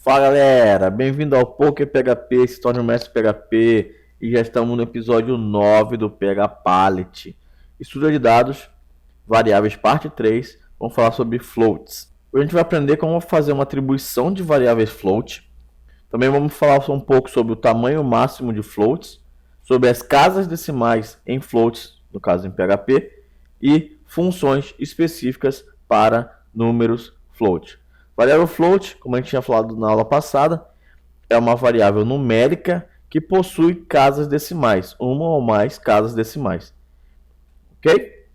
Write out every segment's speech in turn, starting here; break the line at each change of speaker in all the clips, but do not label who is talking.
Fala galera, bem-vindo ao Poker PHP, se torne um mestre PHP e já estamos no episódio 9 do PH Palette. Estudo de dados, variáveis parte 3, vamos falar sobre floats. Hoje a gente vai aprender como fazer uma atribuição de variáveis float. Também vamos falar um pouco sobre o tamanho máximo de floats, sobre as casas decimais em floats, no caso em PHP, e funções específicas para números float. Variável float, como a gente tinha falado na aula passada, é uma variável numérica que possui casas decimais, uma ou mais casas decimais. Ok?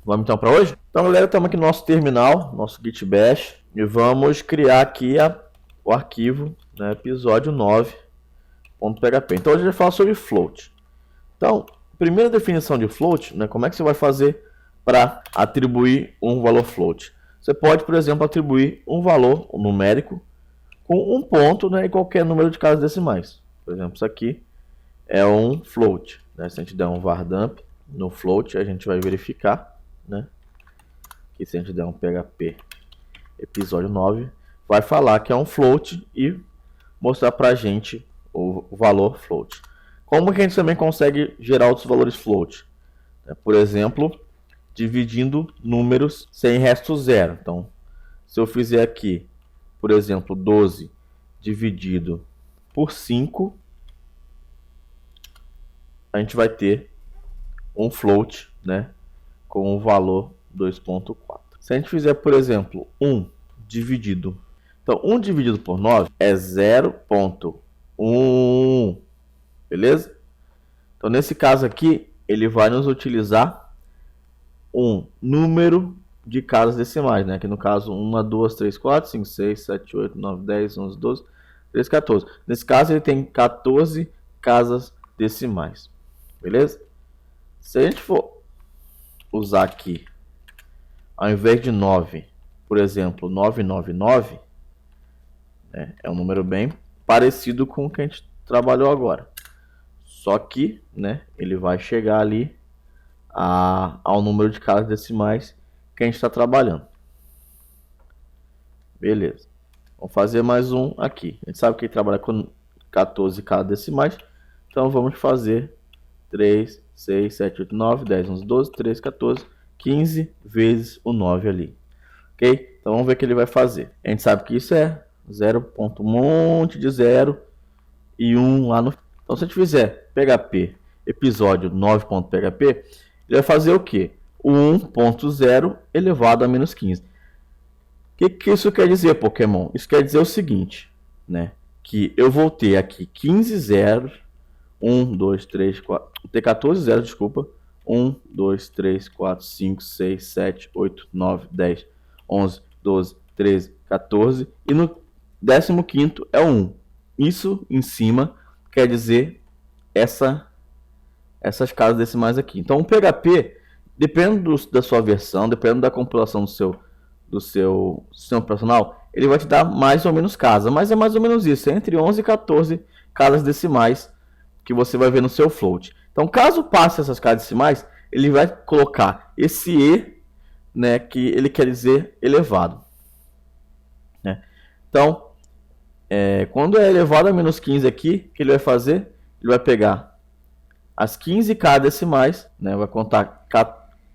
Vamos então para hoje? Então, galera, estamos aqui no nosso terminal, nosso Git Bash, e vamos criar aqui o arquivo, né, episódio 9.php. Então, hoje a gente vai falar sobre float. Então, primeira definição de float, né, como é que você vai fazer para atribuir um valor float? Você pode, por exemplo, atribuir um valor numérico com um ponto, né, e qualquer número de casas decimais. Por exemplo, isso aqui é um float. Né? Se a gente der um vardump no float, a gente vai verificar, né, que se a gente der um php episódio 9, vai falar que é um float e mostrar para a gente o valor float. Como que a gente também consegue gerar outros valores float? Por exemplo, dividindo números sem resto zero. Então, se eu fizer aqui, por exemplo, 12 dividido por 5, a gente vai ter um float, né, com o valor 2.4. Se a gente fizer, por exemplo, 1 dividido... Então, 1 dividido por 9 é 0.1, beleza? Então, nesse caso aqui, ele vai nos utilizar um número de casas decimais, né? Aqui no caso 1, 2, 3, 4, 5, 6, 7, 8, 9, 10, 11, 12, 13, 14. Nesse caso ele tem 14 casas decimais, beleza? Se a gente for usar aqui, ao invés de 9, por exemplo, 999, né, é um número bem parecido com o que a gente trabalhou agora. Só que, né, ele vai chegar ali ao número de casas decimais que a gente está trabalhando. Beleza. Vamos fazer mais um aqui. A gente sabe que ele trabalha com 14 casas decimais. Então vamos fazer 3, 6, 7, 8, 9, 10, 11, 12, 13, 14, 15 vezes o 9 ali. Ok? Então vamos ver o que ele vai fazer. A gente sabe que isso é 0. Um monte de 0 e 1 lá no... Então se a gente fizer PHP episódio 9.php, ele vai fazer o quê? O 1.0 elevado a menos 15. O que isso quer dizer, Pokémon? Isso quer dizer o seguinte, né? Que eu vou ter aqui 15 zeros, 1, 2, 3, 4... Ter 14 zeros, desculpa. 1, 2, 3, 4, 5, 6, 7, 8, 9, 10, 11, 12, 13, 14. E no 15º é o 1. Isso em cima quer dizer essas casas decimais aqui. Então o PHP, dependendo da sua versão, dependendo da compilação do seu sistema operacional, ele vai te dar mais ou menos casas, mas é mais ou menos isso, é entre 11 e 14 casas decimais que você vai ver no seu float. Então caso passe essas casas decimais, ele vai colocar esse E, né, que ele quer dizer elevado, né? Então, quando é elevado a menos 15 aqui, o que ele vai fazer? Ele vai pegar as 15 casas decimais, né, vai contar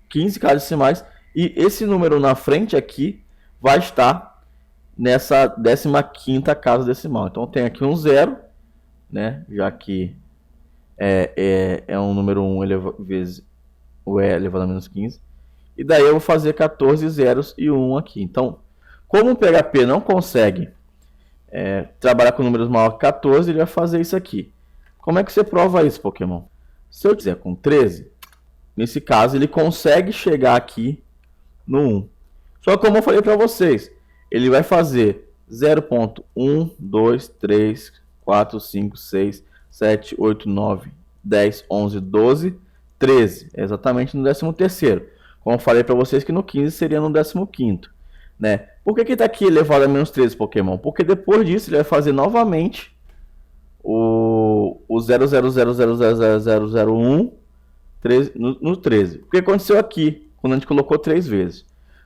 15 casas decimais, e esse número na frente aqui vai estar nessa 15ª casa decimal. Então tem aqui um 0, né, já que é um número 1 vezes o E elevado a menos 15. E daí eu vou fazer 14 zeros e 1 aqui. Então, como o PHP não consegue trabalhar com números maiores que 14, ele vai fazer isso aqui. Como é que você prova isso, Pokémon? Se eu fizer com 13, nesse caso ele consegue chegar aqui no 1. Só que como eu falei para vocês, ele vai fazer 0.1, 2, 3, 4, 5, 6, 7, 8, 9, 10, 11, 12, 13. É exatamente no 13º. Como eu falei para vocês que no 15 seria no 15º. Né? Por que está aqui elevado a menos 13, Pokémon? Porque depois disso ele vai fazer novamente o 000000001 no 13. O que aconteceu aqui quando a gente colocou 3 vezes?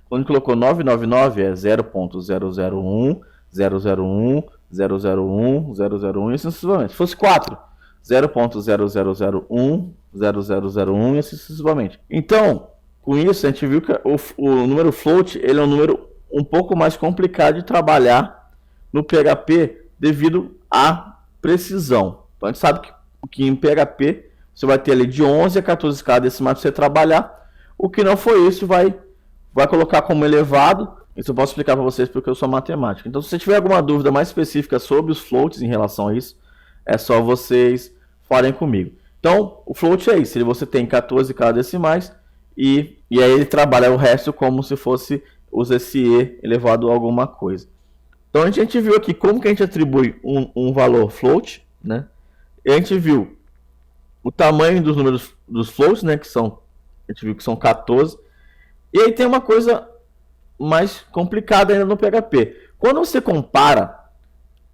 Quando a gente colocou 999 é 0.001, 001, 001, 001 e assim sucessivamente. Se fosse 4, 0.0001, 0001 e assim sucessivamente. Então, com isso, a gente viu que o número float ele é um número um pouco mais complicado de trabalhar no PHP devido à precisão. Então, a gente sabe que em PHP você vai ter ali de 11 a 14 casas decimais para você trabalhar. O que não foi isso vai colocar como elevado. Isso eu posso explicar para vocês porque eu sou matemático. Então, se você tiver alguma dúvida mais específica sobre os floats em relação a isso, é só vocês falarem comigo. Então, o float é isso. Você tem 14 casas decimais e aí ele trabalha o resto como se fosse os SE elevado a alguma coisa. Então, a gente viu aqui como que a gente atribui um valor float, né? E a gente viu o tamanho dos números dos floats, né? A gente viu que são 14. E aí tem uma coisa mais complicada ainda no PHP. Quando você compara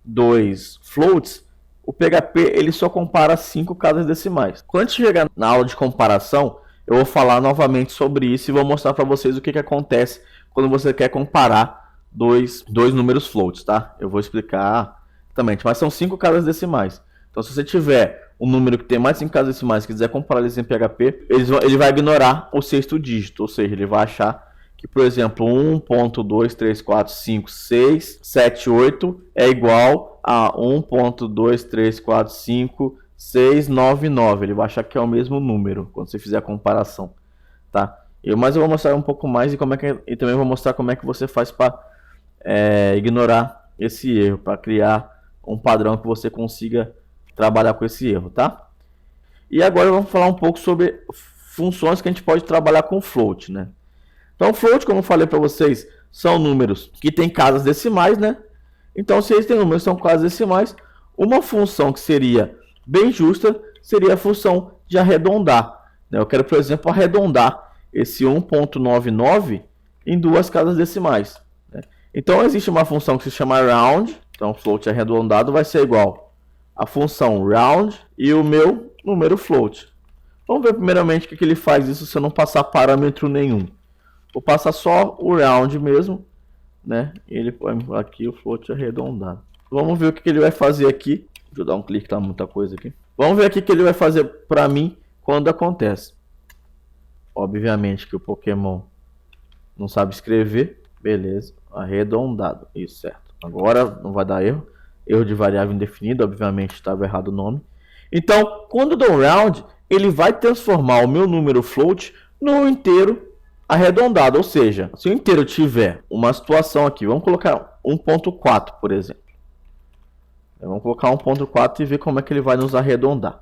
dois floats, o PHP ele só compara 5 casas decimais. Quando a gente chegar na aula de comparação, eu vou falar novamente sobre isso e vou mostrar para vocês o que acontece quando você quer comparar dois números floats, tá? Eu vou explicar também, mas são 5 casas decimais. Então, se você tiver um número que tem mais de 5 casas decimais e quiser comparar eles em PHP, ele vai ignorar o sexto dígito, ou seja, ele vai achar que, por exemplo, 1.2345678 é igual a 1.2345699. Ele vai achar que é o mesmo número quando você fizer a comparação, tá? Mas eu vou mostrar um pouco mais e também vou mostrar como é que você faz para ignorar esse erro, para criar um padrão que você consiga trabalhar com esse erro, tá? E agora vamos falar um pouco sobre funções que a gente pode trabalhar com float, né? Então, float, como eu falei para vocês, são números que têm casas decimais, né? Então, se eles têm números que são casas decimais, uma função que seria bem justa seria a função de arredondar, né? Eu quero, por exemplo, arredondar esse 1.99 em 2 casas decimais, né? Então, existe uma função que se chama round. Então, float arredondado vai ser igual a função round e o meu número float. Vamos ver primeiramente o que ele faz isso se eu não passar parâmetro nenhum. Vou passar só o round mesmo, né? Ele põe aqui o float arredondado. Vamos ver o que ele vai fazer aqui. Deixa eu dar um clique, tá muita coisa aqui. Vamos ver aqui o que ele vai fazer para mim quando acontece. Obviamente que o Pokémon não sabe escrever. Beleza, arredondado. Isso, certo. Agora não vai dar erro. Erro de variável indefinida, obviamente estava errado o nome. Então, quando eu dou um round, ele vai transformar o meu número float no inteiro arredondado, ou seja, se o inteiro tiver uma situação aqui, vamos colocar 1.4, por exemplo. Vamos colocar 1.4 e ver como é que ele vai nos arredondar.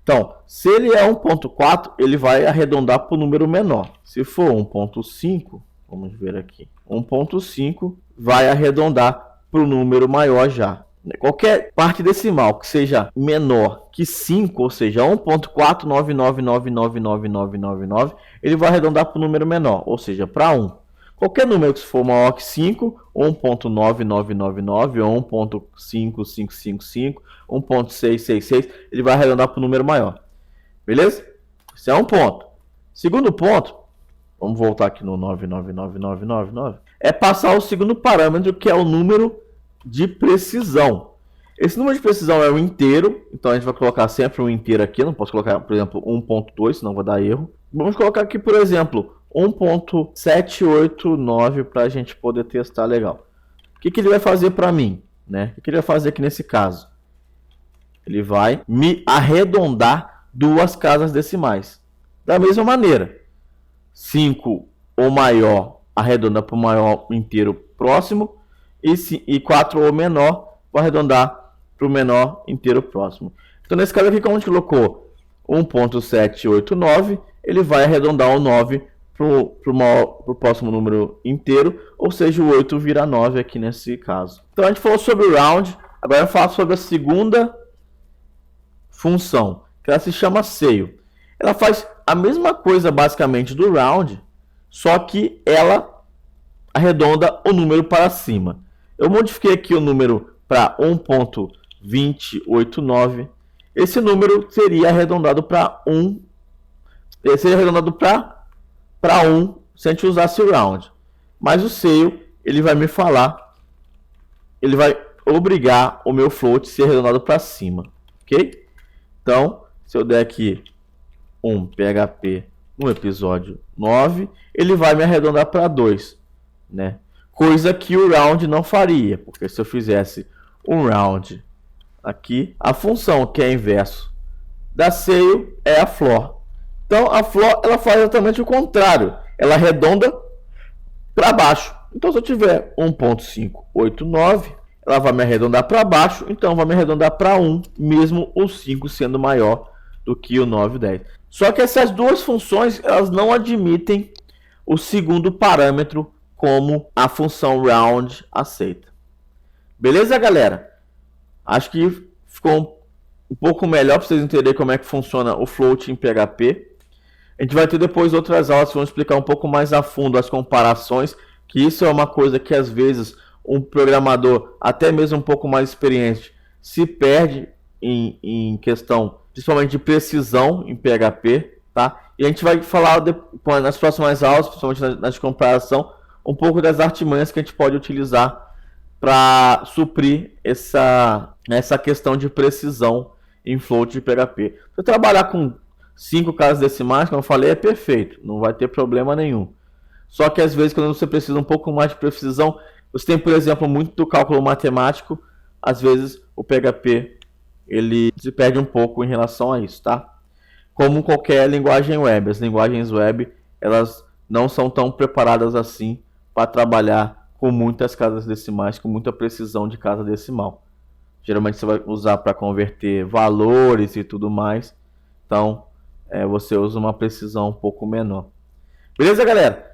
Então, se ele é 1.4, ele vai arredondar para o número menor. Se for 1.5, vamos ver aqui, 1.5 vai arredondar para o número maior já. Qualquer parte decimal que seja menor que 5, ou seja, 1.499999999, ele vai arredondar para o número menor, ou seja, para 1. Qualquer número que for maior que 5, 1.9999 ou 1.5555, 1.666, ele vai arredondar para o número maior. Beleza? Esse é um ponto. Segundo ponto, vamos voltar aqui no 999999, é passar o segundo parâmetro, que é o número de precisão. Esse número de precisão é o inteiro, então a gente vai colocar sempre um inteiro aqui. Eu não posso colocar, por exemplo, 1.2, senão vai dar erro. Vamos colocar aqui, por exemplo, 1.789 para a gente poder testar legal. O que ele vai fazer para mim, né? O que ele vai fazer aqui nesse caso? Ele vai me arredondar 2 casas decimais. Da mesma maneira, 5 ou maior arredonda para o maior inteiro próximo, e 4 ou menor vou arredondar para o menor inteiro próximo. Então, nesse caso aqui, como a gente colocou 1.789, ele vai arredondar o 9 para o próximo número inteiro, ou seja, o 8 vira 9 aqui nesse caso. Então, a gente falou sobre o round, agora eu falo sobre a segunda função, que ela se chama ceio. Ela faz a mesma coisa, basicamente, do round, só que ela arredonda o número para cima. Eu modifiquei aqui o número para 1.289. Esse número seria arredondado para 1. Ele seria arredondado para 1 se a gente usasse o round. Mas o ceio, ele vai me falar, ele vai obrigar o meu float a ser arredondado para cima, ok? Então, se eu der aqui um PHP no episódio 9, ele vai me arredondar para 2, né? Coisa que o round não faria, porque se eu fizesse um round aqui, a função que é inverso da sale é a floor. Então a floor ela faz exatamente o contrário, ela arredonda para baixo. Então se eu tiver 1.589, ela vai me arredondar para baixo, então vai me arredondar para 1, mesmo o 5 sendo maior do que o 9 e 10. Só que essas duas funções elas não admitem o segundo parâmetro como a função round aceita. Beleza, galera? Acho que ficou um pouco melhor para vocês entenderem como é que funciona o float em PHP. A gente vai ter depois outras aulas que vão explicar um pouco mais a fundo as comparações, que isso é uma coisa que às vezes um programador, até mesmo um pouco mais experiente, se perde em questão, principalmente de precisão em PHP, tá? E a gente vai falar nas próximas aulas, principalmente nas de comparação, um pouco das artimanhas que a gente pode utilizar para suprir essa questão de precisão em float de PHP. Se eu trabalhar com 5 casas decimais, como eu falei, é perfeito, não vai ter problema nenhum. Só que às vezes, quando você precisa um pouco mais de precisão, você tem, por exemplo, muito do cálculo matemático, às vezes o PHP ele se perde um pouco em relação a isso, tá? Como qualquer linguagem web, as linguagens web elas não são tão preparadas assim para trabalhar com muitas casas decimais, com muita precisão de casa decimal. Geralmente você vai usar para converter valores e tudo mais, então você usa uma precisão um pouco menor. Beleza, galera?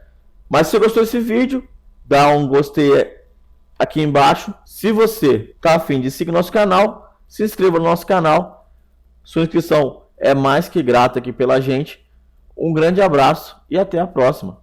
Mas se você gostou desse vídeo, dá um gostei aqui embaixo. Se você está afim de seguir nosso canal, se inscreva no nosso canal. Sua inscrição é mais que grata aqui pela gente. Um grande abraço e até a próxima.